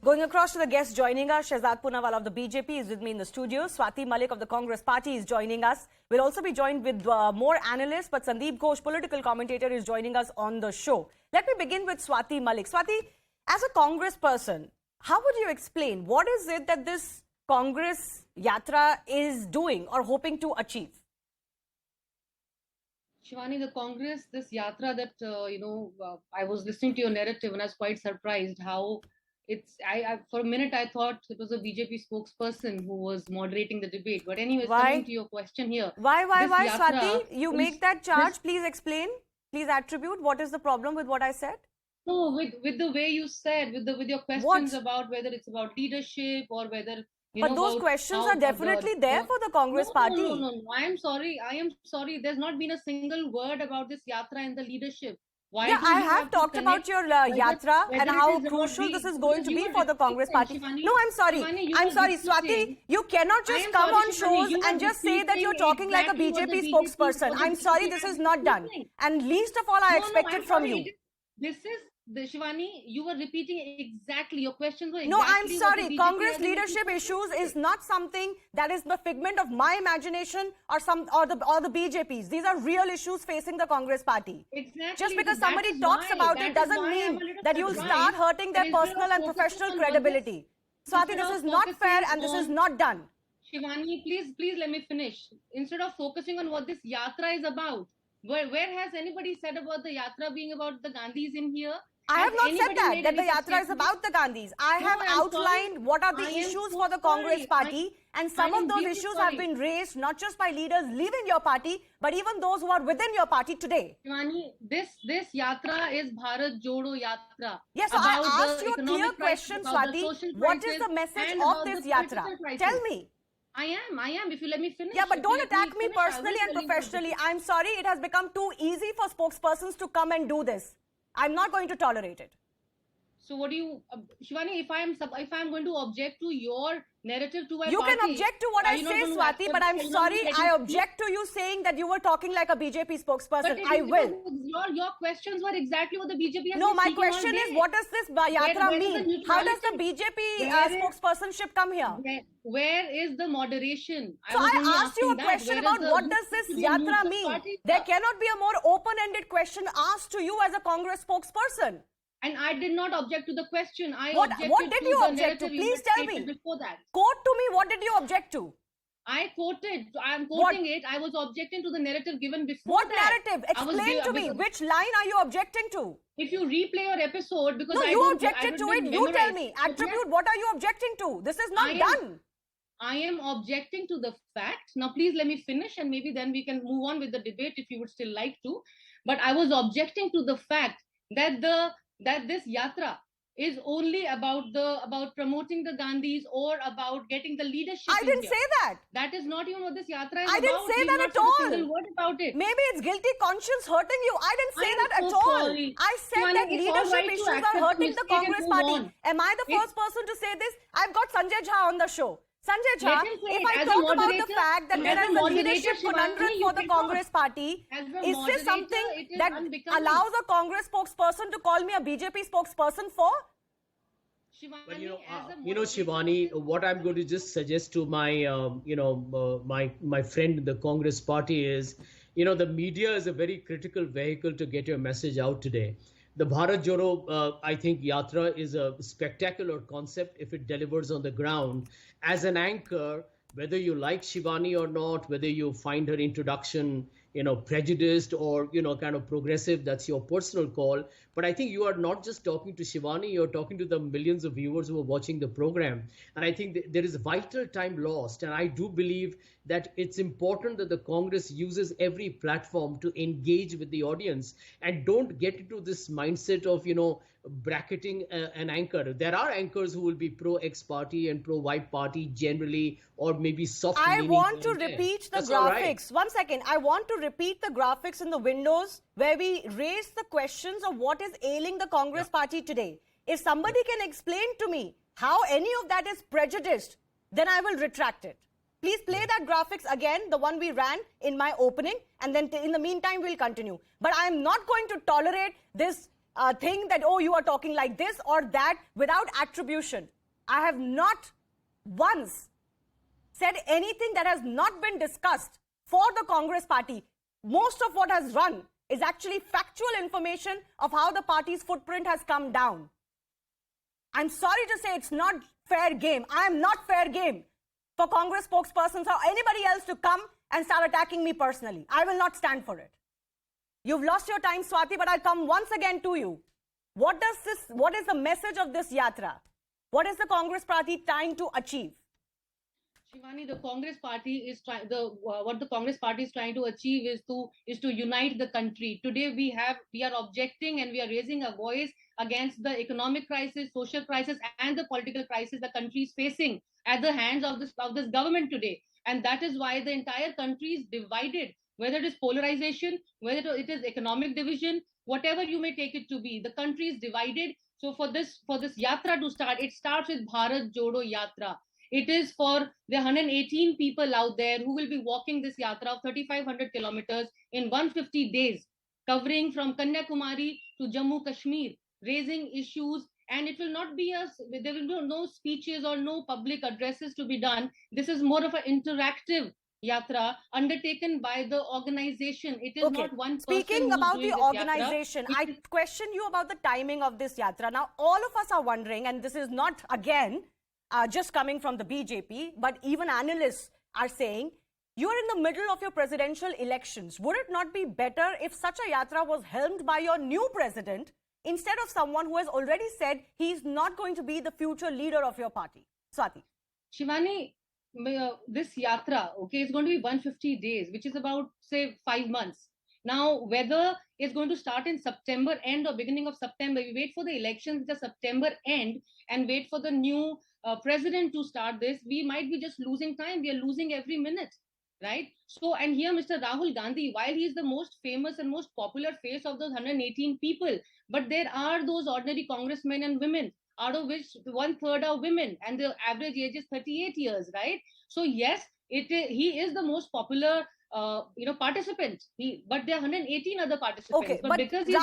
Going across to the guests joining us, Shehzad Poonawala of the BJP is with me in the studio. Swaty Malik of the Congress Party is joining us. We'll also be joined with more analysts, but Sandeep Ghosh, political commentator, is joining us on the show. Let me begin with Swaty Malik. Swaty, as a Congress person, how would you explain what is it that this Congress Yatra is doing or hoping to achieve? Shivani, the Congress, this Yatra that, I was listening to your narrative and I was quite surprised how for a minute I thought it was a BJP spokesperson who was moderating the debate. But anyways, coming to your question here. Why, Swaty? You make that charge. Please explain. Please attribute. What is the problem with what I said? No, with the way you said, with your questions about whether it's about leadership or whether... But those questions are definitely there for the Congress Party. No. I am sorry. There's not been a single word about this Yatra and the leadership. Why I have talked about your Yatra and how crucial this is going to be for the Congress Party. No, I'm sorry. I'm sorry, Swaty. You cannot just come on shows and just say that you're talking like a BJP spokesperson. I'm sorry, this is not done. And least of all, I expected from you. Shivani, you were repeating exactly, your questions were exactly... No, I'm sorry, Congress leadership issues is not something that is the figment of my imagination or the BJP's. These are real issues facing the Congress Party. Exactly. Just because somebody talks about it doesn't mean that you'll start hurting their personal and professional credibility. Swaty, this is not fair and this is not done. Shivani, please let me finish. Instead of focusing on what this Yatra is about, where has anybody said about the Yatra being about the Gandhis in here? I have not said that the Yatra is about the Gandhis. I have outlined what are the issues for the Congress Party, and some of those issues have been raised not just by leaders leaving your party, but even those who are within your party today. Shivani, this Yatra is Bharat Jodo Yatra. Yes, so I asked you a clear question, Swaty. What is the message of this Yatra? Tell me. I am, if you let me finish. Yeah, but don't attack me personally and professionally. I'm sorry, it has become too easy for spokespersons to come and do this. I'm not going to tolerate it. So what do you, Shivani, if I'm going to object to your narrative to my party... You can object to what I say, Swaty, but I'm sorry, I object to you saying that you were talking like a BJP spokesperson. I will. Your questions were exactly what the BJP has No, my question is, what does this Yatra mean? How does the BJP spokespersonship come here? Where is the moderation? So I asked you a question about what does this Yatra mean? There cannot be a more open-ended question asked to you as a Congress spokesperson. And I did not object to the question. What did you object to? Please tell me. Before that. Quote to me, what did you object to? I'm quoting it. I was objecting to the narrative given before. What narrative? Explain to me. Which line are you objecting to? If you replay your episode, because no, you objected to it. You tell me. Attribute. What are you objecting to? This is not done. I am objecting to the fact. Now, please let me finish, and maybe then we can move on with the debate if you would still like to. But I was objecting to the fact that this Yatra is only about promoting the Gandhis or about getting the leadership. I didn't say that. That is not even what this Yatra is about. I didn't say that at all. A single word about it. Maybe it's guilty conscience hurting you. I didn't say that at all. I said that leadership issues are hurting the Congress Party. Am I the first person to say this? I've got Sanjay Jha on the show. Sanjay Jha, if I talk about the fact that there is a leadership conundrum for the Congress Party, is this something that allows a Congress spokesperson to call me a BJP spokesperson for? But Shivani, what I'm going to just suggest to my, my friend in the Congress Party is, the media is a very critical vehicle to get your message out today. The Bharat Jodo, I think, Yatra is a spectacular concept if it delivers on the ground. As an anchor, whether you like Shivani or not, whether you find her introduction, prejudiced or, kind of progressive, that's your personal call. But I think you are not just talking to Shivani, you're talking to the millions of viewers who are watching the program. And I think there is vital time lost. And I do believe that it's important that the Congress uses every platform to engage with the audience and don't get into this mindset of, bracketing an anchor. There are anchors who will be pro-X party and pro-Y party generally, or maybe soft. I want to repeat the graphics. One second. I want to repeat the graphics in the windows where we raise the questions of what is ailing the Congress Party today. If somebody can explain to me how any of that is prejudiced, then I will retract it. Please play that graphics again, the one we ran in my opening, and then in the meantime, we'll continue. But I am not going to tolerate this think that, oh, you are talking like this or that without attribution. I have not once said anything that has not been discussed for the Congress party. Most of what has run is actually factual information of how the party's footprint has come down. I'm sorry to say it's not fair game. I am not fair game for Congress spokespersons or anybody else to come and start attacking me personally. I will not stand for it. You've lost your time, Swaty, but I'll come once again to you. What is the message of this yatra? What is the Congress party trying to achieve? Shivani, the Congress party is trying. What the Congress party is trying to achieve is to unite the country. Today we are objecting and we are raising a voice against the economic crisis, social crisis, and the political crisis the country is facing at the hands of this government today. And that is why the entire country is divided. Whether it is polarization, whether it is economic division, whatever you may take it to be, the country is divided. So for this yatra to start, it starts with Bharat Jodo Yatra. It is for the 118 people out there who will be walking this yatra of 3,500 kilometers in 150 days, covering from Kanyakumari to Jammu Kashmir, raising issues. And it will not be there will be no speeches or no public addresses to be done. This is more of an interactive yatra undertaken by the organization. It is not one person. Speaking about the organization, I question you about the timing of this yatra. Now, all of us are wondering, and this is not again just coming from the BJP, but even analysts are saying, you are in the middle of your presidential elections. Would it not be better if such a yatra was helmed by your new president instead of someone who has already said he's not going to be the future leader of your party? Swaty. Shivani, this yatra, okay, is going to be 150 days, which is about, say, 5 months. Now, whether it's going to start in September end or beginning of September, we wait for the elections at the September end and wait for the new president to start this. We might be just losing time. We are losing every minute, right? So, and here Mr. Rahul Gandhi, while he is the most famous and most popular face of those 118 people, but there are those ordinary congressmen and women, out of which 1/3 are women, and the average age is 38 years, right? So yes, he is the most popular participant. But there are 118 other participants. Okay, but because he's